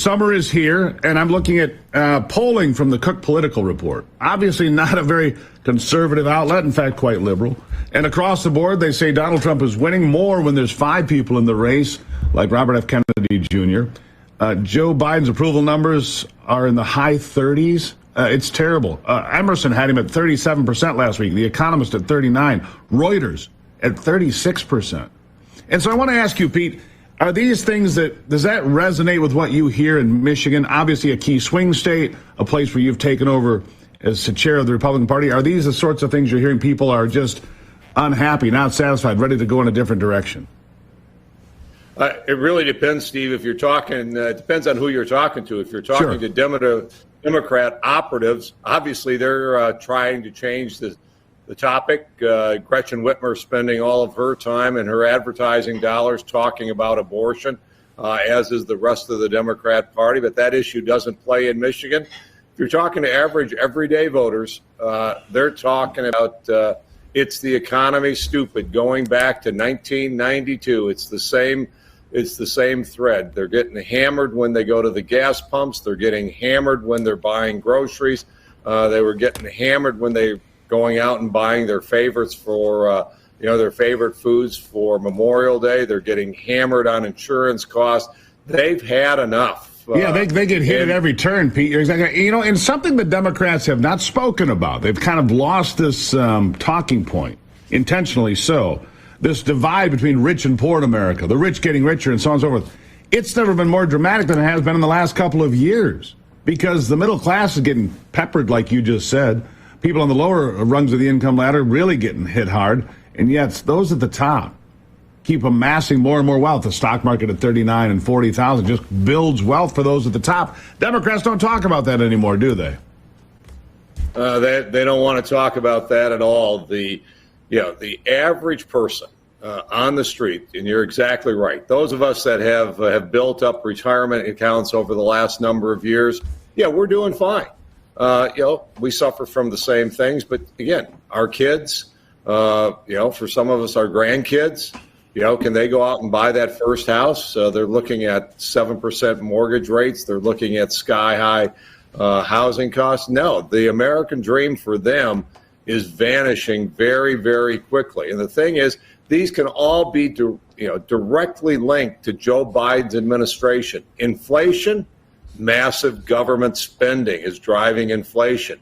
Summer is here, and I'm looking at polling from the Cook Political Report. Obviously not a very conservative outlet, in fact, quite liberal. And across the board, they say Donald Trump is winning more when there's 5 people in the race, like Robert F. Kennedy Jr. Joe Biden's approval numbers are in the high 30s. It's terrible. Emerson had him at 37% last week. The Economist at 39%. Reuters at 36%. And so I want to ask you, Pete, are these things does that resonate with what you hear in Michigan? Obviously a key swing state, a place where you've taken over as the chair of the Republican Party. Are these the sorts of things you're hearing people are just unhappy, not satisfied, ready to go in a different direction? It really depends, Steve. If you're talking, it depends on who you're talking to. If you're talking to Democrat operatives, obviously they're trying to change the topic. Gretchen Whitmer spending all of her time and her advertising dollars talking about abortion, as is the rest of the Democrat Party. But that issue doesn't play in Michigan. If you're talking to average, everyday voters, they're talking about it's the economy, stupid, going back to 1992. It's the same thread. They're getting hammered when they go to the gas pumps. They're getting hammered when they're buying groceries. They were getting hammered when they're going out and buying their favorites for, their favorite foods for Memorial Day. They're getting hammered on insurance costs. They've had enough. Yeah, they get hit at every turn, Pete. You're exactly. And something the Democrats have not spoken about. They've kind of lost this talking point, intentionally so. This divide between rich and poor in America, the rich getting richer and so on and so forth. It's never been more dramatic than it has been in the last couple of years because the middle class is getting peppered, like you just said. People on the lower rungs of the income ladder really getting hit hard. And yet those at the top keep amassing more and more wealth. The stock market at 39 and 40,000 just builds wealth for those at the top. Democrats don't talk about that anymore, do they? They don't want to talk about that at all. The average person on the street, and you're exactly right. Those of us that have built up retirement accounts over the last number of years, we're doing fine. We suffer from the same things, but again, our kids, for some of us, our grandkids, can they go out and buy that first house? They're looking at 7% mortgage rates. They're looking at sky-high housing costs. No, the American dream for them is vanishing very, very quickly. And the thing is, these can all be directly linked to Joe Biden's administration. Inflation, massive government spending is driving inflation.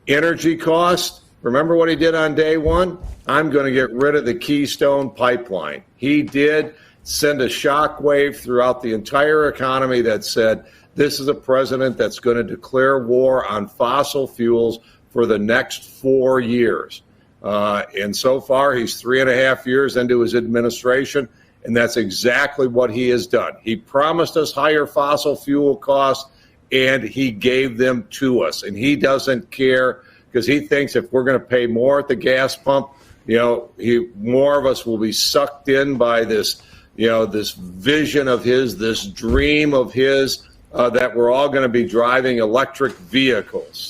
Energy costs, remember what he did on day one? I'm going to get rid of the Keystone Pipeline. He did send a shockwave throughout the entire economy that said, this is a president that's going to declare war on fossil fuels for the next 4 years. And so far, he's 3.5 years into his administration, and that's exactly what he has done. He promised us higher fossil fuel costs, and he gave them to us. And he doesn't care because he thinks if we're going to pay more at the gas pump, more of us will be sucked in by this, this vision of his, this dream of his, that we're all going to be driving electric vehicles.